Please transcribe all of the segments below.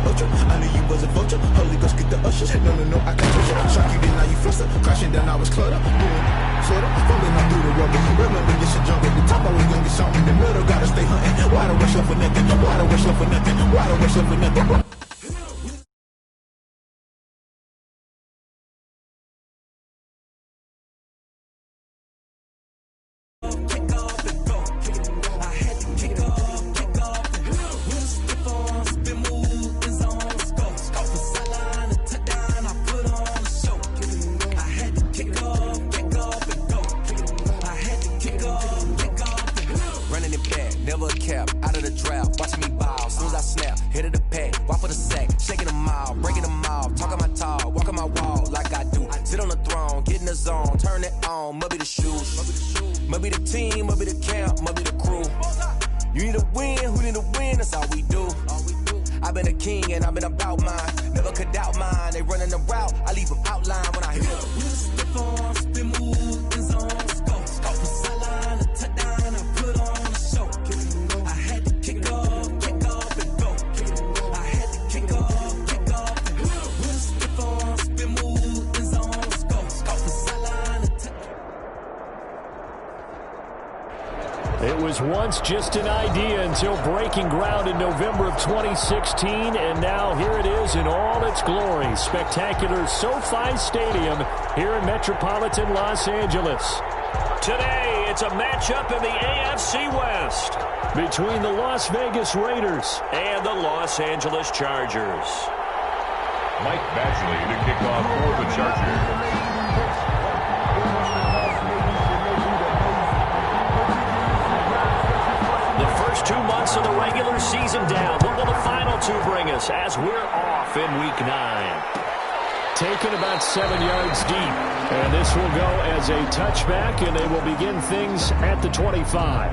ultra. I knew you was a vulture. Holy Ghost, get the usher. No, I can't touch you. Shock you, then now you fluster. Crashing down, I was cluttered. Sorta, falling out through the rubber. Remember, this shit jump at the top. I was gonna get something in the middle. Gotta stay hunting. Why the rush up for nothing? Why the rush up for nothing? Why the rush up for nothing? It was once just an idea until breaking ground in November of 2016, and now here it is in all its glory. Spectacular SoFi Stadium here in metropolitan Los Angeles. Today, it's a matchup in the AFC West between the Las Vegas Raiders and the Los Angeles Chargers. Mike Badgley to kick off for the Chargers. The first 2 months of the regular season down. What will the final two bring us as we're off in Week 9? Taken about 7 yards deep. And this will go as a touchback, and they will begin things at the 25.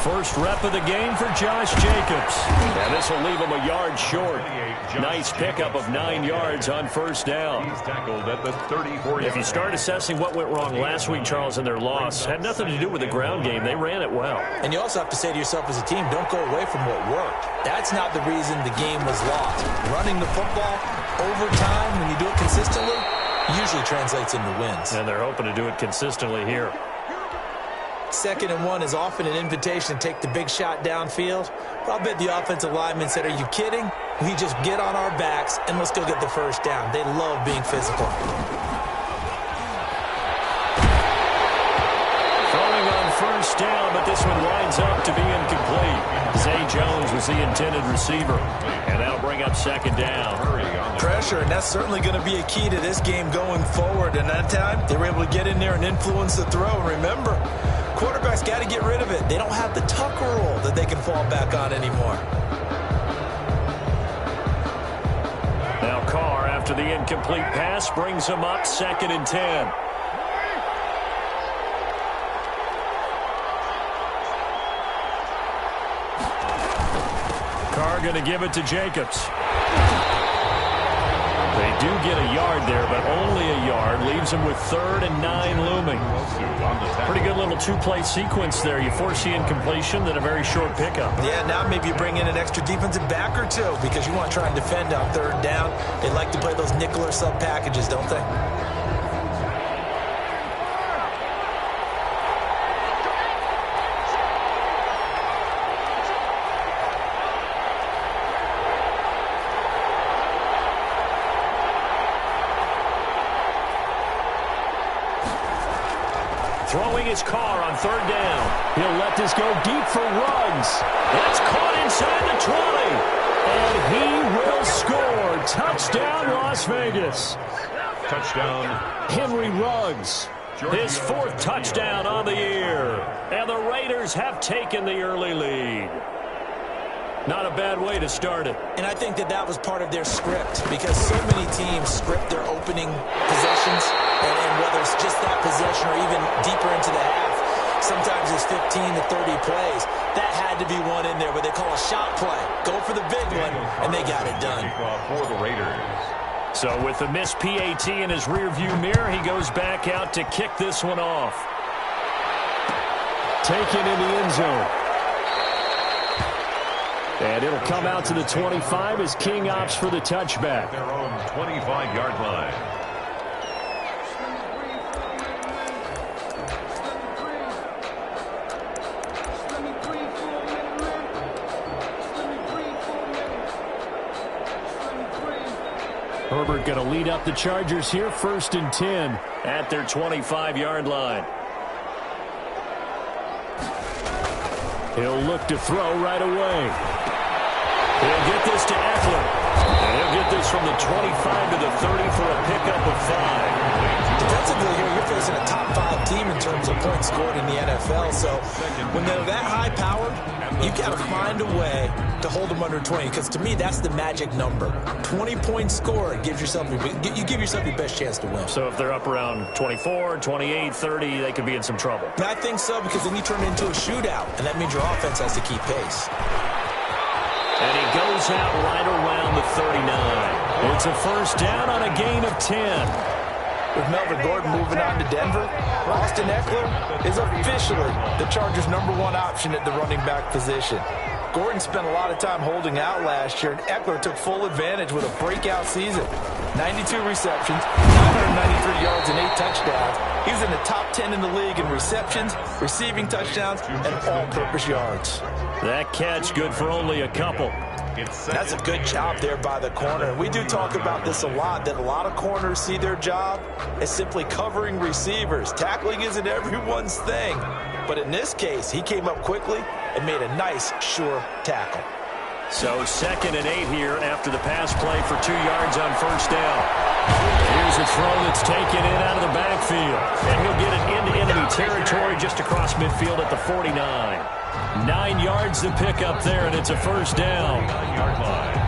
First rep of the game for Josh Jacobs. And this will leave him a yard short. Nice pickup of 9 yards on first down. He's tackled at the 34. If you start assessing what went wrong last week, Charles, in their loss, had nothing to do with the ground game. They ran it well. And you also have to say to yourself as a team, don't go away from what worked. That's not the reason the game was lost. Running the football over time, when you do it consistently, usually translates into wins. And they're hoping to do it consistently here. 2nd and 1 is often an invitation to take the big shot downfield. But I'll bet the offensive lineman said, are you kidding? We just get on our backs and let's go get the first down. They love being physical. Throwing on first down, but this one winds up to be incomplete. Zay Jones was the intended receiver. And that'll bring up 2nd down. Pressure, and that's certainly going to be a key to this game going forward. And that time, they were able to get in there and influence the throw. And remember, quarterbacks got to get rid of it. They don't have the tuck rule that they can fall back on anymore. Now Carr, after the incomplete pass, brings him up 2nd and 10. Carr going to give it to Jacobs. They do get a yard there, but only a yard. Leaves them with 3rd and 9 looming. Pretty good little two-play sequence there. You force the incompletion, then a very short pickup. Yeah, now maybe you bring in an extra defensive back or two because you want to try and defend on 3rd down. They like to play those nickel or sub packages, don't they? Throwing his Carr on 3rd down. He'll let this go deep for Ruggs. That's caught inside the 20. And he will score. Touchdown, Las Vegas. Touchdown. Henry Ruggs. His 4th touchdown on the year. And the Raiders have taken the early lead. Not a bad way to start it. And I think that was part of their script because so many teams script their opening possessions, and whether it's just that possession or even deeper into the half, sometimes it's 15 to 30 plays. That had to be one in there where they call a shot play. Go for the big one, and they got it done. For the Raiders. So with the missed PAT in his rearview mirror, he goes back out to kick this one off. Taken in the end zone. And it'll come out to the 25 as King opts for the touchback. Their own 25-yard line. Herbert going to lead up the Chargers here, 1st and 10 at their 25-yard line. He'll look to throw right away. He'll get this to Eckler. And he'll get this from the 25 to the 30 for a pickup of 5. Defensively here, you're facing a top 5 team in terms of points scored in the NFL. So when they're that high-powered, you've got to find a way to hold them under 20. Because to me, that's the magic number. 20 points scored gives yourself you give yourself your best chance to win. So if they're up around 24, 28, 30, they could be in some trouble. And I think so, because then you turn it into a shootout, and that means your offense has to keep pace. And he goes out right around the 39. It's a first down on a gain of 10. With Melvin Gordon moving on to Denver, Austin Eckler is officially the Chargers' #1 option at the running back position. Gordon spent a lot of time holding out last year, and Eckler took full advantage with a breakout season. 92 receptions, 993 yards, and 8 touchdowns. He's in the top 10 in the league in receptions, receiving touchdowns, and all-purpose yards. That catch good for only a couple. That's a good job there by the corner. And we do talk about this a lot, that a lot of corners see their job as simply covering receivers. Tackling isn't everyone's thing. But in this case, he came up quickly and made a nice, sure tackle. So 2nd and 8 here after the pass play for 2 yards on first down. Here's a throw that's taken in out of the backfield. And he'll get it into enemy territory just across midfield at the 49. 9 yards to pick up there, and it's a first down. 9-yard line.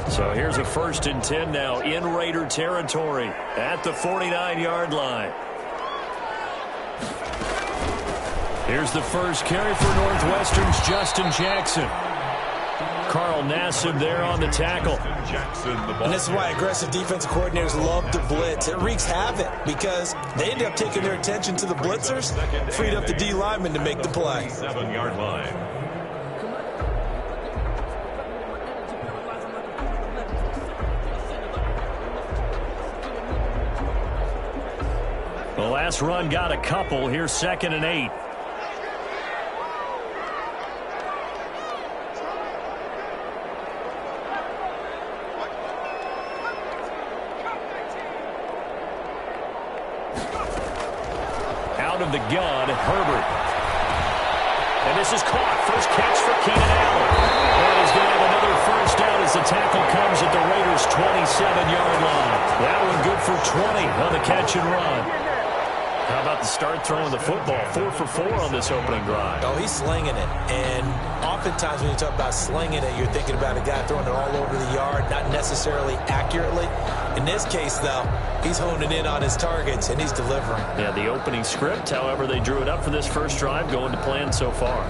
So here's a 1st and 10 now in Raider territory at the 49-yard line. Here's the first carry for Northwestern's Justin Jackson. Carl Nassib there on the tackle. And this is why aggressive defensive coordinators love to blitz. It wreaks havoc because they end up taking their attention to the blitzers, freed up the D lineman to make the play. 7-yard line. The last run got a couple. Here's 2nd and 8. Out of the gun, Herbert. And this is caught. First catch for Keenan Allen. And he's going to have another first down as the tackle comes at the Raiders' 27-yard line. That one good for 20 on the catch and run. How about the start throwing the football? 4 for 4 on this opening drive. Oh, he's slinging it. And oftentimes when you talk about slinging it, you're thinking about a guy throwing it all over the yard, not necessarily accurately. In this case, though, he's honing in on his targets, and he's delivering. Yeah, the opening script, however, they drew it up for this first drive, going to plan so far.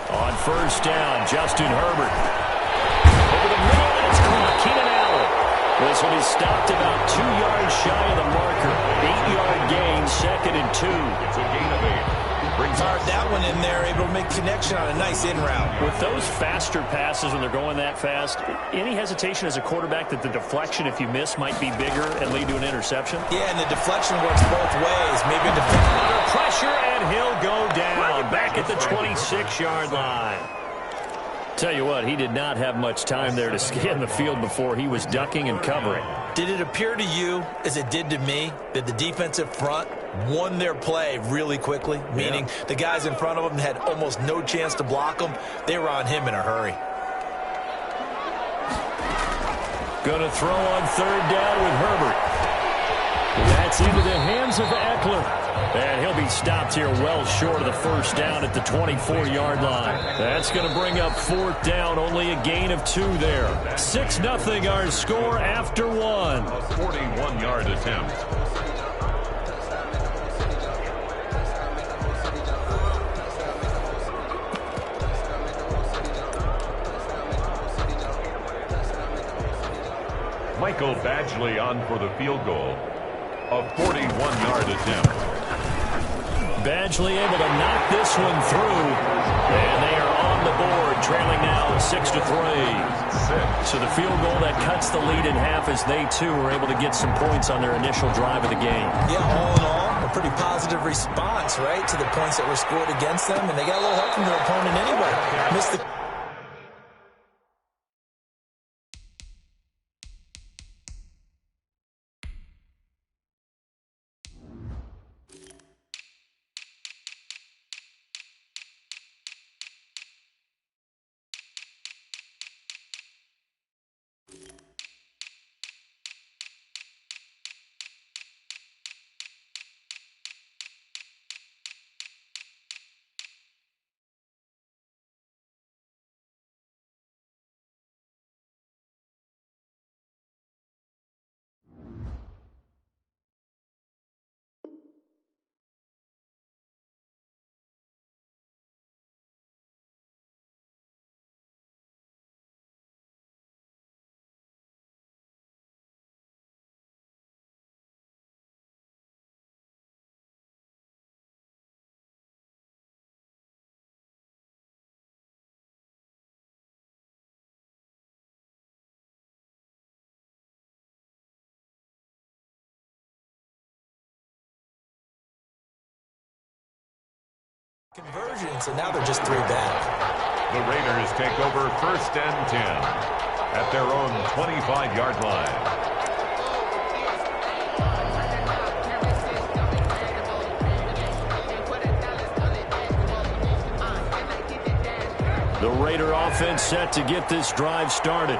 On first down, Justin Herbert. Over the middle, and it's caught. Keenan Allen. This one is stopped about 2 yards shy of the marker. 8-yard gain, 2nd and 2. It's a gain of 8. Fired that one in there, able to make connection on a nice in route. With those faster passes when they're going that fast, any hesitation as a quarterback that the deflection, if you miss, might be bigger and lead to an interception? Yeah, and the deflection works both ways. Maybe a under pressure, and he'll go down back at the 26-yard line. Tell you what, he did not have much time there to scan the field before he was ducking and covering. Did it appear to you, as it did to me, that the defensive front won their play really quickly? Meaning the guys in front of them had almost no chance to block him. They were on him in a hurry. Going to throw on third down with Herbert. That's into the hands of Eckler. And he'll be stopped here well short of the first down at the 24-yard line. That's going to bring up fourth down, only a gain of 2 there. 6-0 our score after 1. A 41-yard attempt. Michael Badgley on for the field goal. A 41-yard attempt. Badgley able to knock this one through. And they are on the board, trailing now 6-3. So the field goal that cuts the lead in half as they, too, were able to get some points on their initial drive of the game. Yeah, all in all, a pretty positive response, right, to the points that were scored against them. And they got a little help from their opponent anyway. Missed the... conversions, and now they're just 3 back. The Raiders take over first and 10 at their own 25-yard line. The Raider offense set to get this drive started.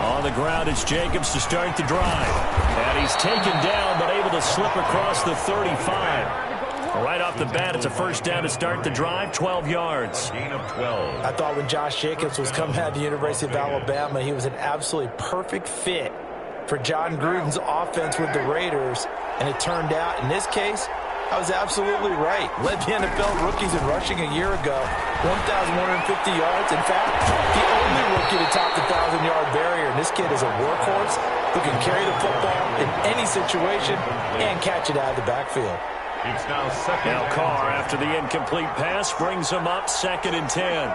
On the ground, it's Jacobs to start the drive. And he's taken down, but able to slip across the 35. Right off the bat, it's a first down to start the drive, 12 yards. Gain of 12. I thought when Josh Jacobs was coming out of the University of Alabama, he was an absolutely perfect fit for John Gruden's offense with the Raiders. And it turned out, in this case, I was absolutely right. Led the NFL rookies in rushing a year ago, 1,150 yards. In fact, the only rookie to top the 1,000-yard barrier. And this kid is a workhorse who can carry the football in any situation and catch it out of the backfield. It's now second. Now Carr, after the incomplete pass, brings him up 2nd and 10.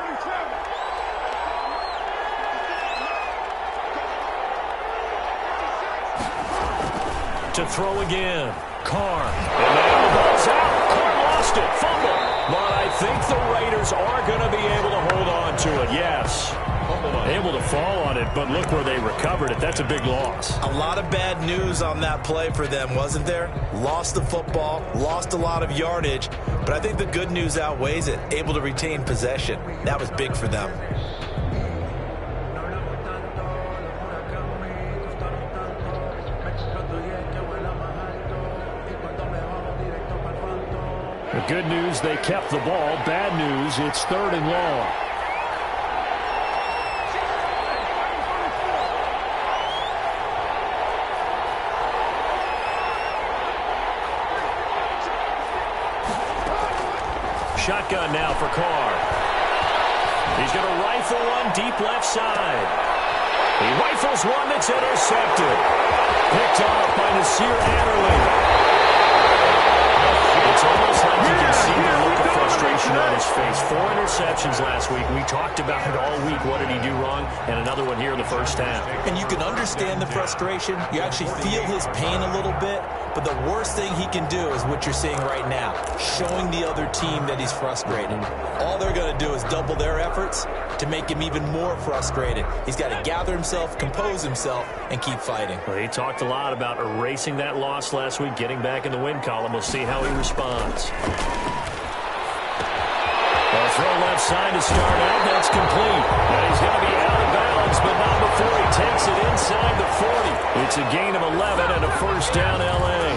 To throw again. Carr. And now the ball's out. Carr lost it. Fumble. But I think the Raiders are going to be able to hold on to it. Yes. Able to fall on it, but look where they recovered it. That's a big loss. A lot of bad news on that play for them, wasn't there? Lost the football, lost a lot of yardage, but I think the good news outweighs it. Able to retain possession. That was big for them. The good news, they kept the ball. Bad news, it's 3rd and long. Shotgun now for Carr. He's going to rifle one deep left side. He rifles one that's intercepted. Picked off by Nasir Adderley. It's almost like you can see the look of frustration on his face. 4 interceptions last week. We talked about it all week. What did he do wrong? And another one here in the first half. And you can understand the frustration. You actually feel his pain a little bit. But the worst thing he can do is what you're seeing right now, showing the other team that he's frustrated. All they're going to do is double their efforts to make him even more frustrated. He's got to gather himself, compose himself, and keep fighting. Well, he talked a lot about erasing that loss last week, getting back in the win column. We'll see how he responds. Well, throw left side to start out. That's complete. And he's going to be out of bounds, but not before he takes it inside the 40. It's It's a gain of 11 and a first down, L.A.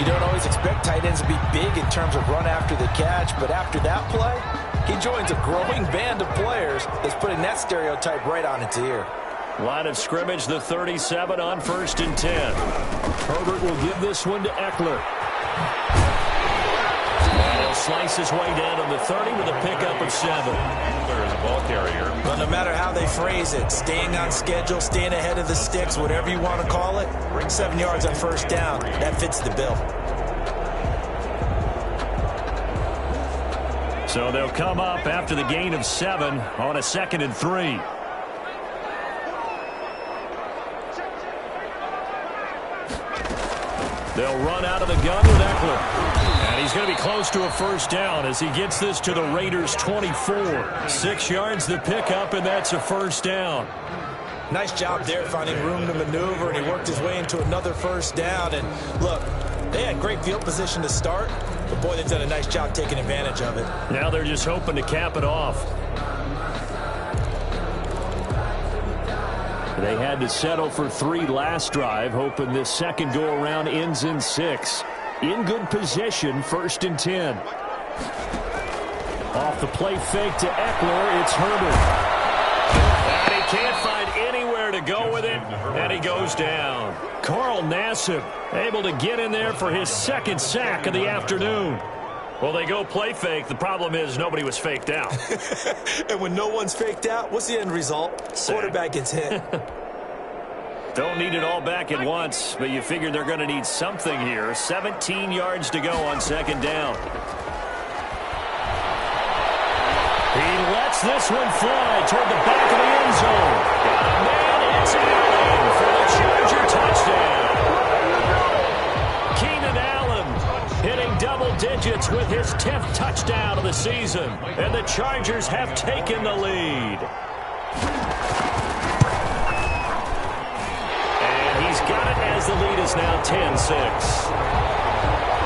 You don't always expect tight ends to be big in terms of run after the catch, but after that play, he joins a growing band of players that's putting that stereotype right on its ear. Line of scrimmage, the 37 on 1st and 10. Herbert will give this one to Eckler. And he'll slice his way down to the 30 with a pickup of 7. There's a ball carrier. But no matter how they phrase it, staying on schedule, staying ahead of the sticks, whatever you want to call it, 7 yards on first down, that fits the bill. So they'll come up after the gain of 7 on a 2nd and 3. They'll run out of the gun with Eckler. And he's going to be close to a first down as he gets this to the Raiders' 24. 6 yards the pickup, and that's a first down. Nice job there finding room to maneuver, and he worked his way into another first down. And look, they had great field position to start, but boy, they've done a nice job taking advantage of it. Now they're just hoping to cap it off. They had to settle for 3 last drive, hoping this second go-around ends in 6. In good position, 1st and 10. Off the play fake to Eckler, it's Herbert. And he can't find anywhere to go with it, and he goes down. Carl Nassib able to get in there for his 2nd sack of the afternoon. Well, they go play fake. The problem is nobody was faked out. And when no one's faked out, what's the end result? Sack. Quarterback gets hit. Don't need it all back at once, but you figure they're going to need something here. 17 yards to go on 2nd down. He lets this one fly toward the back of the end zone. Got a man, it's Allen for the Charger touchdown. Keenan Allen hitting double digits with his 10th touchdown of the season. And the Chargers have taken the lead. He's got it as the lead is now 10-6.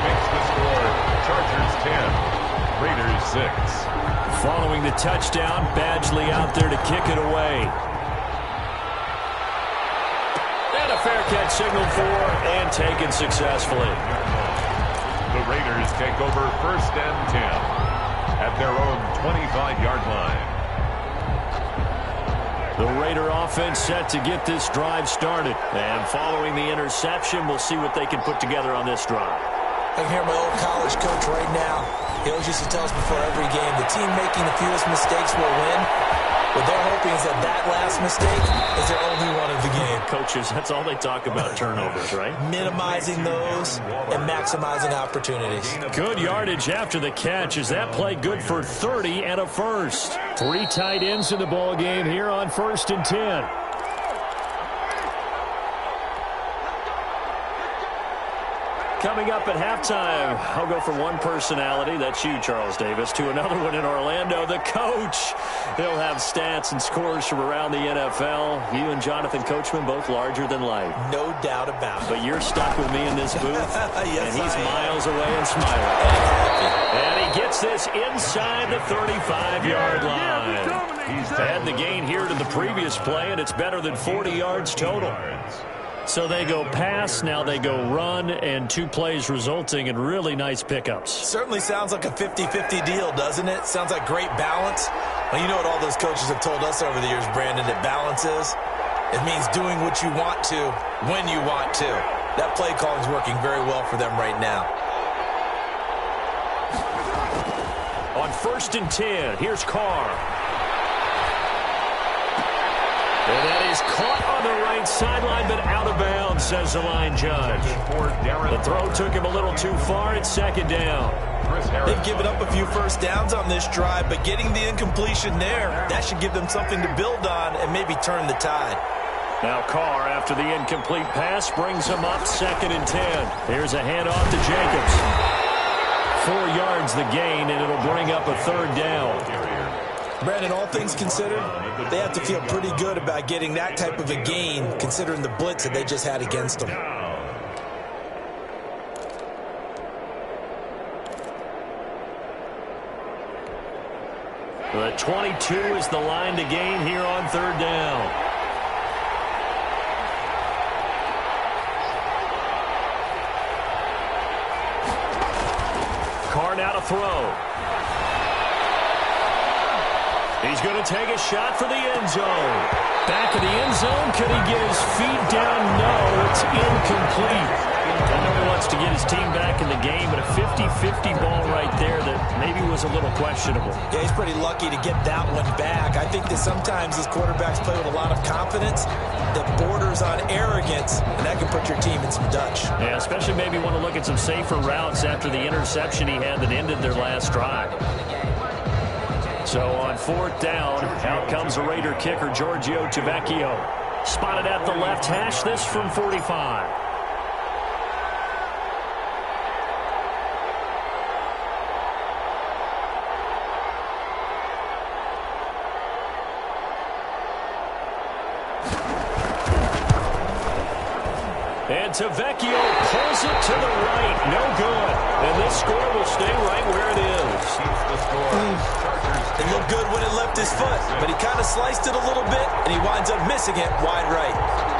Makes the score Chargers 10, Raiders 6. Following the touchdown, Badgley out there to kick it away. And a fair catch signaled for and taken successfully. The Raiders take over 1st and 10 at their own 25-yard line. The Raider offense set to get this drive started. And following the interception, we'll see what they can put together on this drive. I can hear my old college coach right now. He always used to tell us before every game, the team making the fewest mistakes will win. What they're hoping is that last mistake is their only one of the game. Coaches, that's all they talk about, turnovers, right? Minimizing those and maximizing opportunities. Good yardage after the catch. Is that play good for 30 and a first? 3 tight ends in the ball game here on 1st and 10. Coming up at halftime, I'll go from one personality, that's you, Charles Davis, to another one in Orlando, the coach. He'll have stats and scores from around the NFL. You and Jonathan Coachman, both larger than life. No doubt about it. But you're stuck with me in this booth, yes, and he's I am. miles away and smiling. And he gets this inside the 35-yard line. He's had the gain here to the previous play, and it's better than 40 yards total. So they go pass, now they go run, and 2 plays resulting in really nice pickups. Certainly sounds like a 50-50 deal, doesn't it? Sounds like great balance. Well, you know what all those coaches have told us over the years, Brandon, that balance is? It means doing what you want to, when you want to. That play calling is working very well for them right now. On 1st and 10, here's Carr. And that is caught on the right sideline, but out of bounds, says the line judge. The throw took him a little too far. It's 2nd down. They've given up a few first downs on this drive, but getting the incompletion there, that should give them something to build on and maybe turn the tide. Now Carr, after the incomplete pass, brings him up 2nd and 10. Here's a handoff to Jacobs. 4 yards the gain, and it'll bring up a 3rd down. Brandon, all things considered, they have to feel pretty good about getting that type of a gain, considering the blitz that they just had against them. The 22 is the line to gain here on 3rd down. Carr now to throw. He's going to take a shot for the end zone. Back of the end zone. Could he get his feet down? No, it's incomplete. I know he wants to get his team back in the game, but a 50-50 ball right there that maybe was a little questionable. Yeah, he's pretty lucky to get that one back. I think that sometimes these quarterbacks play with a lot of confidence that borders on arrogance, and that can put your team in some Dutch. Yeah, especially maybe want to look at some safer routes after the interception he had that ended their last drive. So on fourth down, out comes the Raider kicker, Giorgio Tavecchio. Spotted at the left hash, this from 45. And Tavecchio pulls it to the right. No good. And this score will stay right where it is. It looked good when it left his foot, but he kind of sliced it a little bit, and he winds up missing it wide right.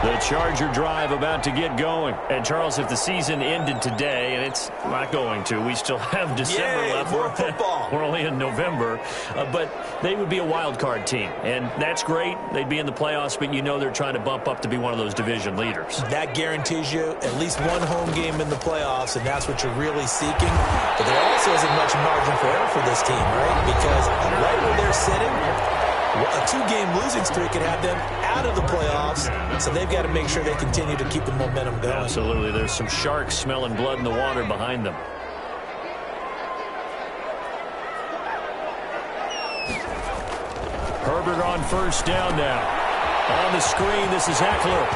The Charger drive about to get going. And, Charles, if the season ended today, and it's not going to, we still have December left. More football. We're only in November. But they would be a wild card team. And that's great. They'd be in the playoffs, but you know they're trying to bump up to be one of those division leaders. That guarantees you at least one home game in the playoffs, and that's what you're really seeking. But there also isn't much margin for error for this team, right? Because right where they're sitting, a two-game losing streak could have them out of the playoffs, so they've got to make sure they continue to keep the momentum going. Absolutely. There's some sharks smelling blood in the water behind them. Herbert on first down now. On the screen, this is Eckler.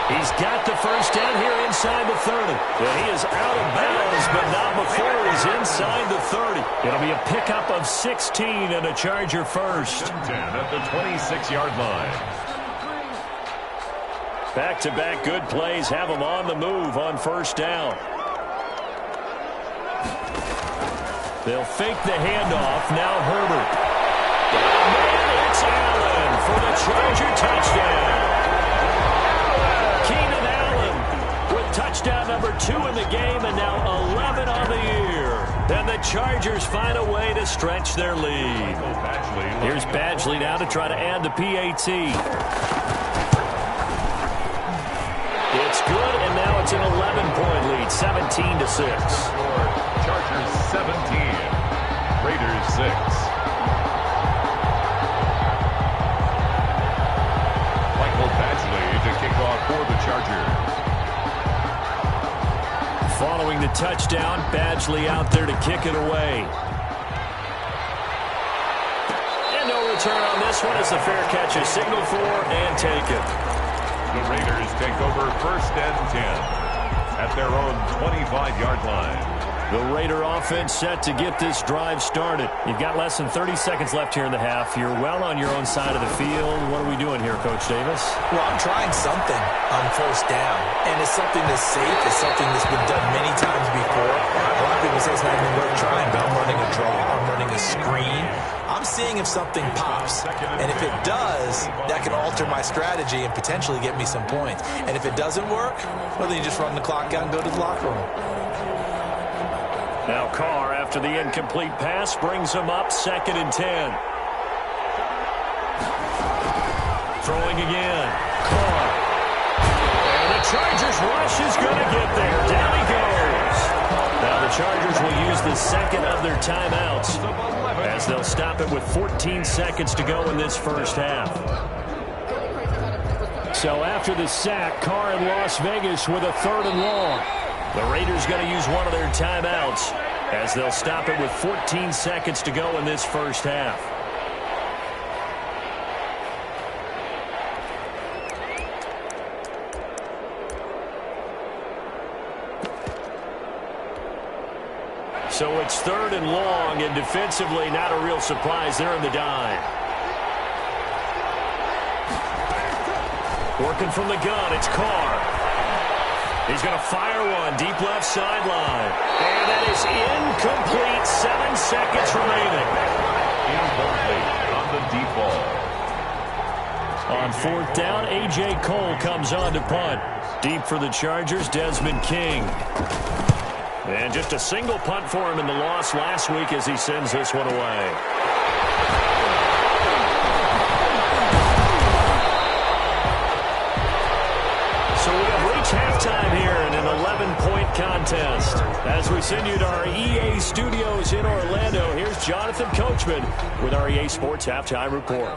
He's got the first down here inside the 30. And he is out of bounds, but not before he's inside the 30. It'll be a pickup of 16 and a Charger first. 10 at the 26-yard line. Back-to-back good plays have them on the move on first down. They'll fake the handoff. Now Herbert. And it's Allen for the Charger touchdown. Touchdown number 2 in the game, and now 11 on the year. And the Chargers find a way to stretch their lead. Here's Badgley now to try to add the PAT. It's good, and now it's an 11-point lead, 17-6. Chargers 17, Raiders 6. Michael Badgley to kick off for the Chargers. Following the touchdown, Badgley out there to kick it away. And no return on this one as the fair catch is signaled for and taken. The Raiders take over first and 10 at their own 25-yard line. The Raider offense set to get this drive started. You've got less than 30 seconds left here in the half. You're well on your own side of the field. What are we doing here, Coach Davis? Well, I'm trying something on first down, and it's something that's safe. It's something that's been done many times before. A lot of people say it's not even worth trying, but I'm running a draw. I'm running a screen. I'm seeing if something pops, and if it does, that can alter my strategy and potentially get me some points. And if it doesn't work, well, then you just run the clock out and go to the locker room. Now Carr, after the incomplete pass, brings him up 2nd and 10. Throwing again. Carr. And the Chargers rush is going to get there. Down he goes. Now the Chargers will use the second of their timeouts as they'll stop it with 14 seconds to go in this first half. So after the sack, Carr in Las Vegas with a 3rd and long. The Raiders going to use one of their timeouts as they'll stop it with 14 seconds to go in this first half. So it's 3rd and long, and defensively not a real surprise. They're in the dime. Working from the gun, it's Carr. He's going to fire one deep left sideline. And that is incomplete. 7 seconds remaining. incomplete on the deep ball. On fourth down, A.J. Cole comes on to punt. Deep for the Chargers, Desmond King. And just a single punt for him in the loss last week as he sends this one away. So we have reached halftime here in an 11-point contest. As we send you to our EA studios in Orlando, here's Jonathan Coachman with our EA Sports Halftime Report.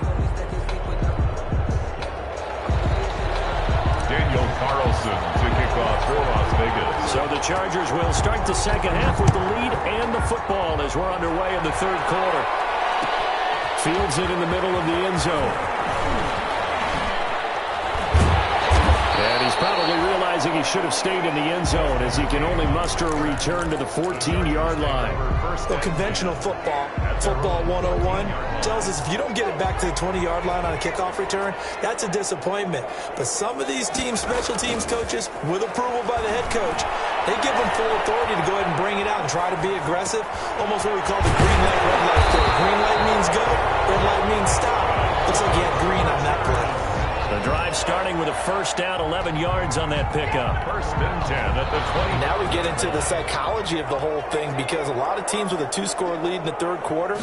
Daniel Carlson to kick off for Las Vegas. So the Chargers will start the second half with the lead and the football as we're underway in the third quarter. Fields it in the middle of the end zone. And he's probably realizing he should have stayed in the end zone as he can only muster a return to the 14-yard line. Well, conventional football 101, tells us if you don't get it back to the 20-yard line on a kickoff return, that's a disappointment. But some of these teams, special teams coaches, with approval by the head coach, they give them full authority to go ahead and bring it out and try to be aggressive. Almost what we call the green light, red light theory. Green light means go, red light means stop. Looks like he had green on that play. The drive starting with a first down, 11 yards on that pickup. First and 10 at the 20. Now we get into the psychology of the whole thing because a lot of teams with a two-score lead in the third quarter,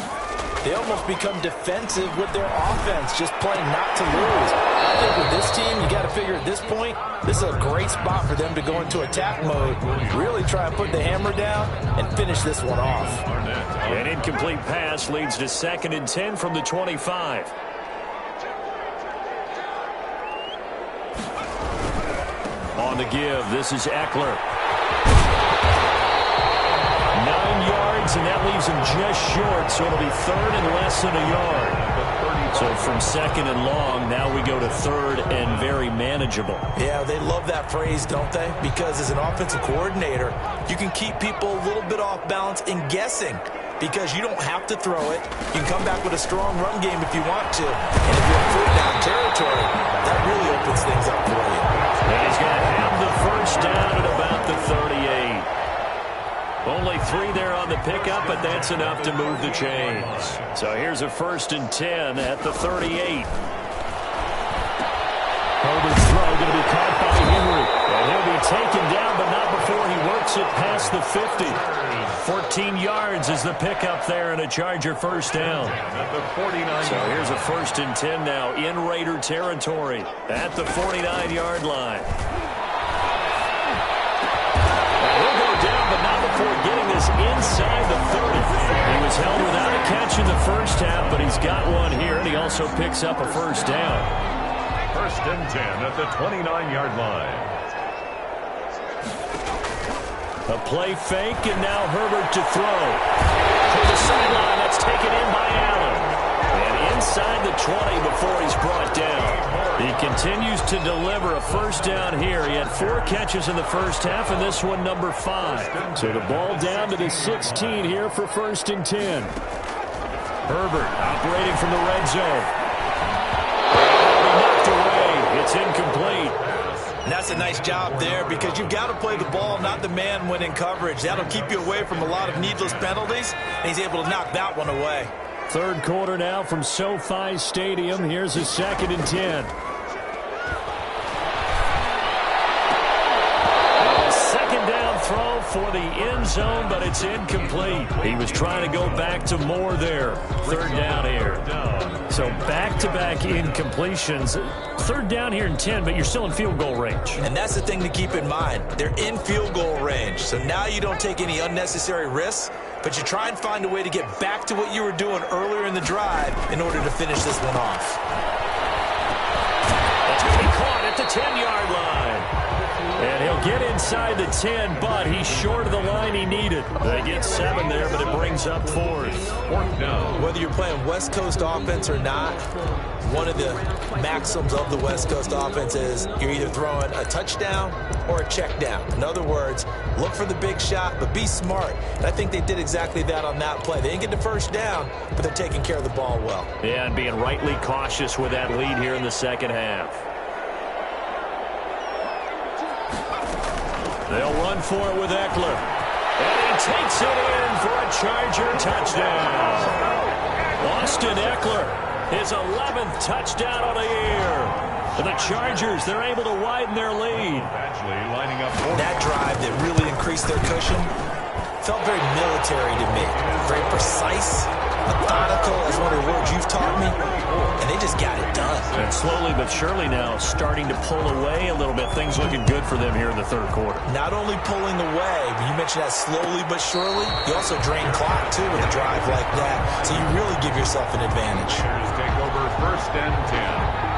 they almost become defensive with their offense, just playing not to lose. I think with this team, you got to figure at this point, this is a great spot for them to go into attack mode, really try and put the hammer down and finish this one off. An incomplete pass leads to 2nd and 10 from the 25. On the give, this is Eckler. 9 yards, and that leaves him just short, so it'll be third and less than a yard. So from second and long, now we go to third and very manageable. Yeah, they love that phrase, don't they? Because as an offensive coordinator, you can keep people a little bit off balance in guessing because you don't have to throw it. You can come back with a strong run game if you want to. And if you're in third down territory, that really opens things up for you. And he's going to have the first down at about the 38. Only 3 there on the pickup, but that's enough to move the chains. So here's a 1st and 10 at the 38. Herbert's throw going to be caught by Henry. And he'll be taken down, but not before he works it past the 50. 14 yards is the pickup there and a Charger first down. So here's a 1st and 10 now in Raider territory at the 49-yard line. And he'll go down, but not before getting this inside the 30. He was held without a catch in the first half, but he's got one here, and he also picks up a first down. 1st and 10 at the 29-yard line. A play fake, and now Herbert to throw. To the sideline, that's taken in by Allen. And inside the 20 before he's brought down. He continues to deliver a first down here. He had 4 catches in the first half, and this one number 5. So the ball down to the 16 here for 1st and 10. Herbert operating from the red zone. Knocked away. It's incomplete. And that's a nice job there because you've got to play the ball, not the man when in coverage. That'll keep you away from a lot of needless penalties, and he's able to knock that one away. Third quarter now from SoFi Stadium. Here's a 2nd and 10. A second down throw for the end zone, but it's incomplete. He was trying to go back to Moore there. Third down here. So back-to-back incompletions. Third down here in 10, but you're still in field goal range. And that's the thing to keep in mind. They're in field goal range. So now you don't take any unnecessary risks, but you try and find a way to get back to what you were doing earlier in the drive in order to finish this one off. That's going to be caught at the 10-yard line. And he'll get inside the 10, but he's short of the line he needed. They get 7 there, but it brings up 4th. Whether you're playing West Coast offense or not, one of the maxims of the West Coast offense is you're either throwing a touchdown or a check down. In other words, look for the big shot, but be smart. And I think they did exactly that on that play. They didn't get the first down, but they're taking care of the ball well. Yeah, and being rightly cautious with that lead here in the second half. They'll run for it with Eckler. And he takes it in for a Charger touchdown. Austin Eckler, his 11th touchdown on the year. And the Chargers, they're able to widen their lead. Lining up that drive that really increased their cushion felt very military to me. Very precise, methodical, as one of the words you've taught me. And they just got it done. And slowly but surely now starting to pull away a little bit. Things looking good for them here in the third quarter. Not only pulling away, but you mentioned that slowly but surely. You also drain clock, too, with a drive like that. So you really give yourself an advantage. Take over 1st and 10.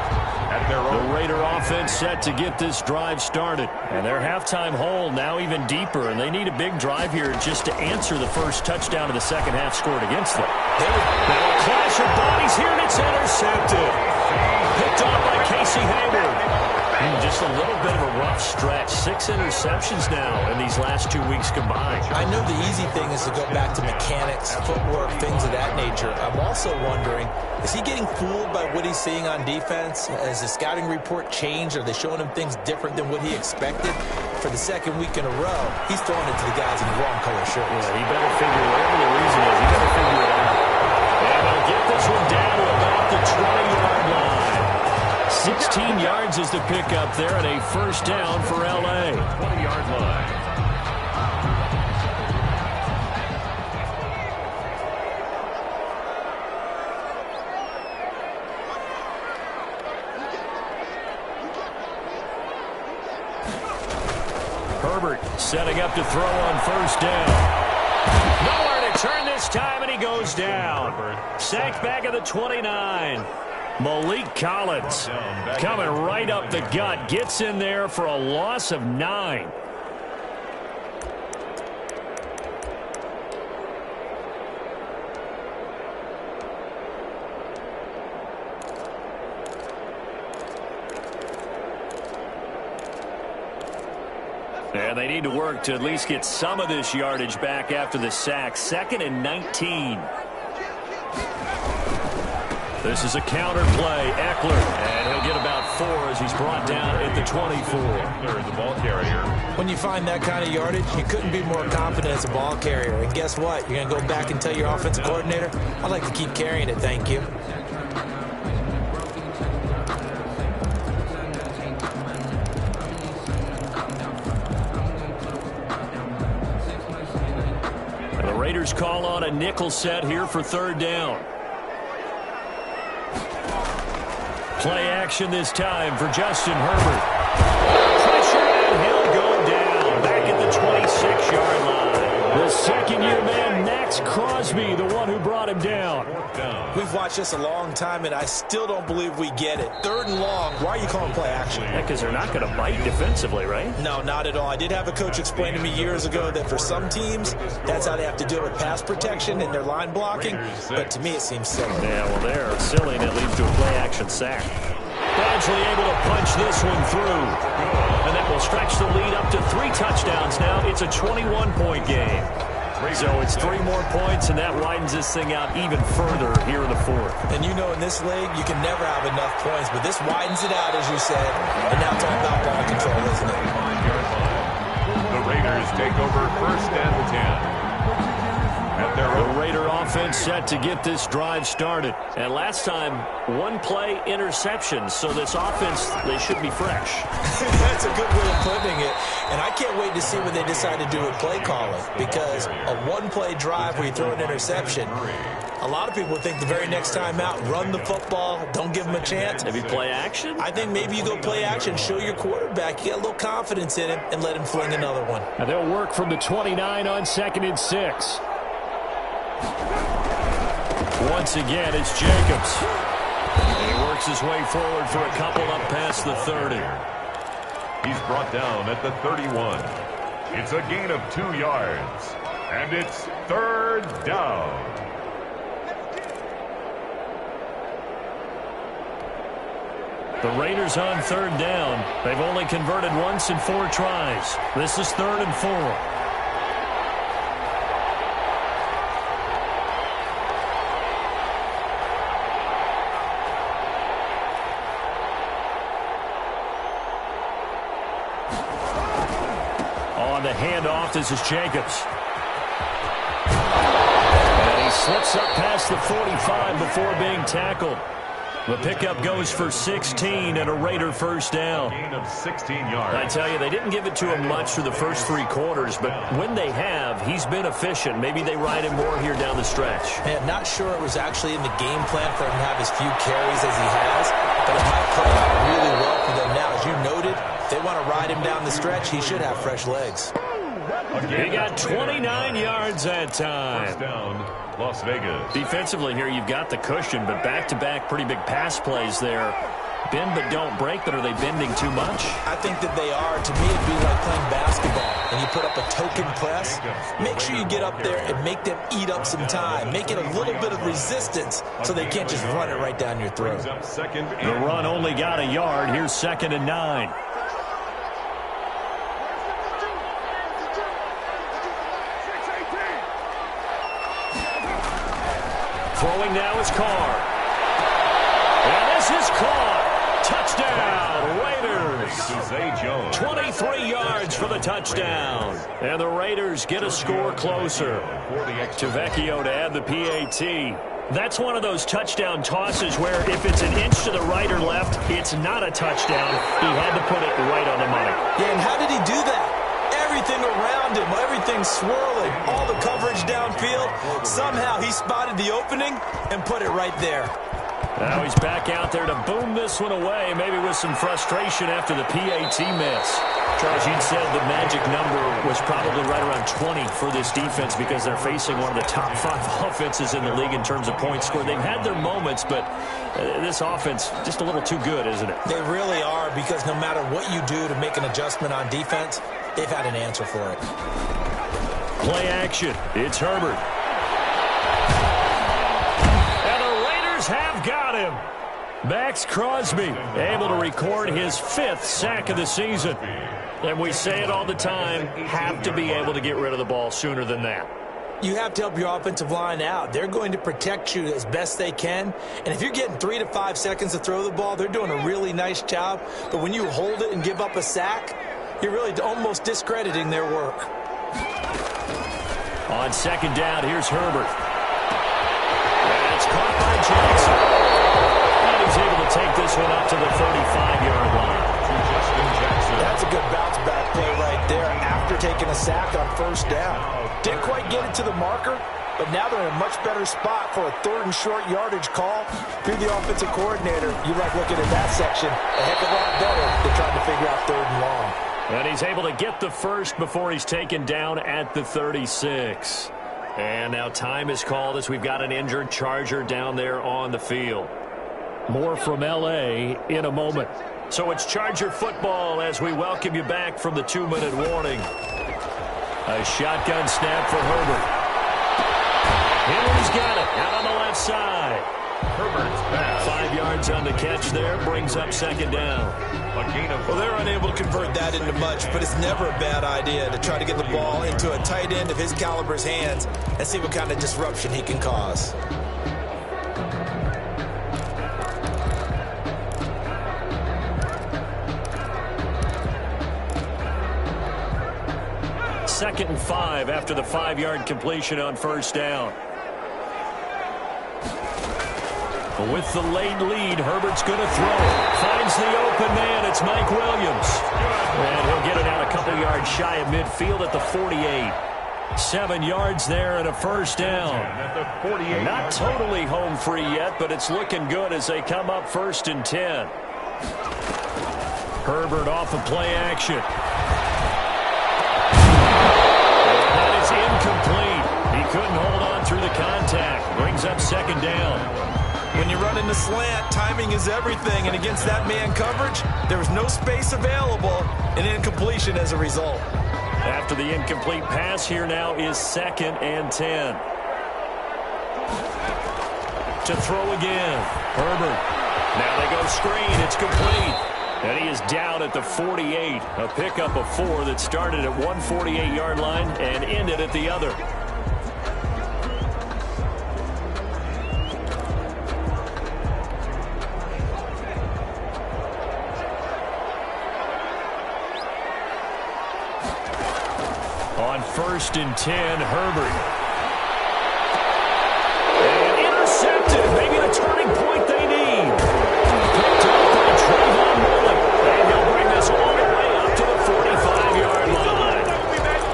The Raider offense set to get this drive started. And their halftime hole now even deeper. And they need a big drive here just to answer the first touchdown of the second half scored against them. Now a clash of bodies here, and it's intercepted. Picked off by Casey Hayward. Just a little bit of a rough stretch. 6 interceptions now in these last 2 weeks combined. I know the easy thing is to go back to mechanics, footwork, things of that nature. I'm also wondering, is he getting fooled by what he's seeing on defense? Has the scouting report changed? Are they showing him things different than what he expected? For the second week in a row, he's throwing it to the guys in the wrong color shirts. Yeah, he better figure, whatever the reason is, he better figure it out. And they'll get this one down to about the 20-yard line. 16 yards is the pickup there, and a first down for L.A. 20-yard line. Herbert setting up to throw on first down. Nowhere to turn this time, and he goes down. Sacked back at the 29. Malik Collins coming right up the gut. Gets in there for a loss of 9. And they need to work to at least get some of this yardage back after the sack. 2nd and 19. This is a counter play. Eckler, and he'll get about 4 as he's brought down at the 24. The ball carrier. When you find that kind of yardage, you couldn't be more confident as a ball carrier. And guess what? You're going to go back and tell your offensive coordinator, I'd like to keep carrying it, thank you. And the Raiders call on a nickel set here for 3rd down. Play action this time for Justin Herbert. Pressure, and he'll go down. Back at the 26-yard line. The second-year man, Max Crosby, the one who brought him down. We've watched this a long time, and I still don't believe we get it. 3rd and long. Why are you calling play action? Yeah, because they're not going to bite defensively, right? No, not at all. I did have a coach explain to me years ago that for some teams, that's how they have to deal with pass protection and their line blocking. But to me, it seems silly. Yeah, well, they're silly, and it leads to a play-action sack. Badgley able to punch this one through. And that will stretch the lead up to 3 touchdowns now. It's a 21-point game. So it's 3 more points, and that widens this thing out even further here in the 4th. And you know in this league, you can never have enough points, but this widens it out, as you said. And now it's all about ball control, isn't it? The Raiders take over 1st and 10. The Raider offense set to get this drive started. And last time, 1-play interception. So this offense, they should be fresh. That's a good way of putting it. And I can't wait to see what they decide to do with play calling. Because a 1-play drive where you throw an interception, a lot of people think the very next time out, run the football, don't give them a chance. Maybe play action? I think maybe you go play action, show your quarterback, you get a little confidence in him, and let him fling another one. And they'll work from the 29 on 2nd and 6. Once again, it's Jacobs. And he works his way forward for a couple up past the 30. He's brought down at the 31. It's a gain of 2 yards. And it's 3rd down. The Raiders on 3rd down. They've only converted once in 4 tries. This is 3rd and 4. On the handoff, this is Jacobs. And he Slips up past the 45 before being tackled. The pickup goes for 16 and a Raider first down. Gain of 16 yards. I tell you, they didn't give it to him much through the first 3 quarters, but when they have, he's been efficient. Maybe they ride him more here down the stretch. Man, not sure it was actually in the game plan for him to have as few carries as he has, but it might play out really well for them now. As you noted, if they want to ride him down the stretch, he should have fresh legs. He got 29 yards that time. First down, Las Vegas. Defensively here, you've got the cushion, but back-to-back pretty big pass plays there. Bend but don't break, but are they bending too much? I think that they are. To me, it'd be like playing basketball, and you put up a token press. Make sure you get up there and make them eat up some time. Make it a little bit of resistance so they can't just run it right down your throat. The run only got a yard. Here's 2nd and 9. Throwing now is Carr. And this is caught. Touchdown, Raiders. 23 yards for the touchdown. And the Raiders get a score closer. Tavecchio to add the PAT. That's one of those touchdown tosses where if it's an inch to the right or left, it's not a touchdown. He had to put it right on the money. Yeah, and how did he do that? Everything around him, everything swirling, all the coverage downfield. Somehow he spotted the opening and put it right there. Now he's back out there to boom this one away, maybe with some frustration after the PAT miss. Charles, you'd said the magic number was probably right around 20 for this defense because they're facing one of the top 5 offenses in the league in terms of points scored. They've had their moments, but this offense just a little too good, isn't it? They really are, because no matter what you do to make an adjustment on defense, they've had an answer for it. Play action. It's Herbert. And the Raiders have got him. Max Crosby able to record his 5th sack of the season. And we say it all the time, have to be able to get rid of the ball sooner than that. You have to help your offensive line out. They're going to protect you as best they can. And if you're getting 3 to 5 seconds to throw the ball, they're doing a really nice job. But when you hold it and give up a sack, you're really almost discrediting their work. On 2nd down, here's Herbert. And it's caught by Jackson. And he's able to take this one up to the 35-yard line. That's a good bounce-back play right there after taking a sack on 1st down. Didn't quite get it to the marker, but now they're in a much better spot for a 3rd and short yardage call. If you're the offensive coordinator, you like looking at that section a heck of a lot better than trying to figure out 3rd and long. And he's able to get the first before he's taken down at the 36. And now time is called as we've got an injured Charger down there on the field. More from L.A. in a moment. So it's Charger football as we welcome you back from the 2-minute warning. A shotgun snap for Herbert. Henry's got it out on the left side. Herbert's pass. 5 yards on the catch there, brings up 2nd down. Well, they're unable to convert that into much, but it's never a bad idea to try to get the ball into a tight end of his caliber's hands and see what kind of disruption he can cause. Second and 5 after the 5-yard completion on 1st down. With the late lead, Herbert's going to throw. Finds the open man. It's Mike Williams. And he'll get it out a couple yards shy of midfield at the 48. 7 yards there and a 1st down. Not totally home free yet, but it's looking good as they come up 1st and 10. Herbert off of play action. And that is incomplete. He couldn't hold on through the contact. Brings up 2nd down. When you run in the slant, timing is everything, and against that man coverage, there was no space available, and incompletion as a result. After the incomplete pass, here now is 2nd and 10. To throw again, Herbert. Now they go screen, it's complete. And he is down at the 48. A pickup of 4 that started at 148-yard line and ended at the other. On 1st and 10, Herbert. intercepted. Maybe the turning point they need. Picked up by Trayvon Mullen. And he'll bring this all the way up to the 45-yard line.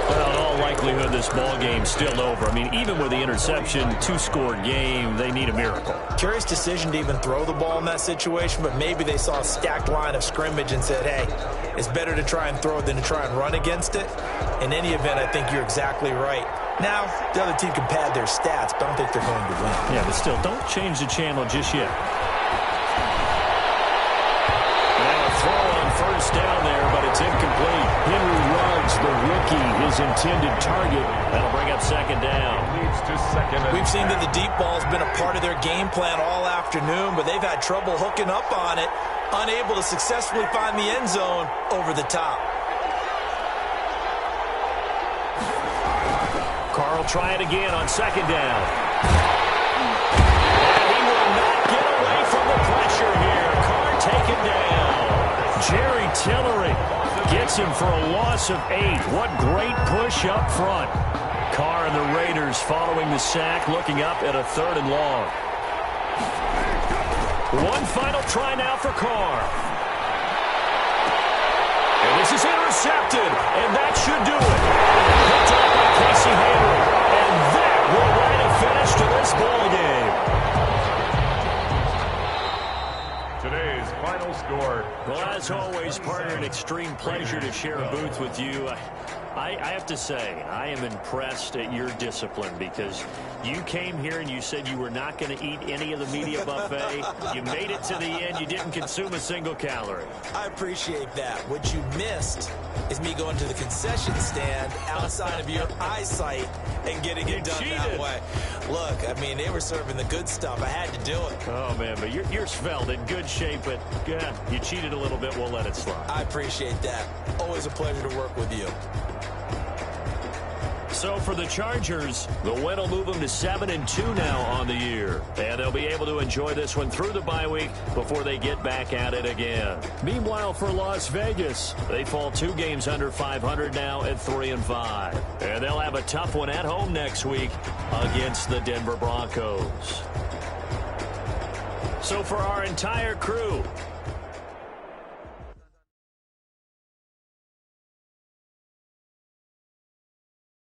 Well, in all likelihood, this ball game's still over. I mean, even with the interception, two-score game, they need a miracle. Curious decision to even throw the ball in that situation, but maybe they saw a stacked line of scrimmage and said, hey, it's better to try and throw it than to try and run against it. In any event, I think you're exactly right. Now, the other team can pad their stats, but I don't think they're going to win. Yeah, but still, don't change the channel just yet. Now a throw on first down there, but it's incomplete. Henry Ruggs, the rookie, his intended target. That'll bring up second down. Leads to second. We've seen that the deep ball's been a part of their game plan all afternoon, but they've had trouble hooking up on it, unable to successfully find the end zone over the top. Carr will try it again on second down. And he will not get away from the pressure here. Carr taken down. Jerry Tillery gets him for a loss of 8. What great push up front. Carr and the Raiders following the sack, looking up at a 3rd and long. One final try now for Carr. And this is intercepted, and that should do it. Picked up by Casey Henry, and that will write a finish to this ball game. Today's final score. Well, as always, partner, an extreme pleasure to share a booth with you. I have to say, I am impressed at your discipline because you came here and you said you were not going to eat any of the media buffet. You made it to the end. You didn't consume a single calorie. I appreciate that. What you missed is me going to the concession stand outside of your eyesight and getting it done that way. Look, I mean, they were serving the good stuff. I had to do it. Oh, man, but you're svelte, in good shape, but yeah, you cheated a little bit. We'll let it slide. I appreciate that. Always a pleasure to work with you. So for the Chargers, the win will move them to 7-2 now on the year. And they'll be able to enjoy this one through the bye week before they get back at it again. Meanwhile, for Las Vegas, they fall 2 games under 500 now at 3-5. And they'll have a tough one at home next week against the Denver Broncos. So for our entire crew,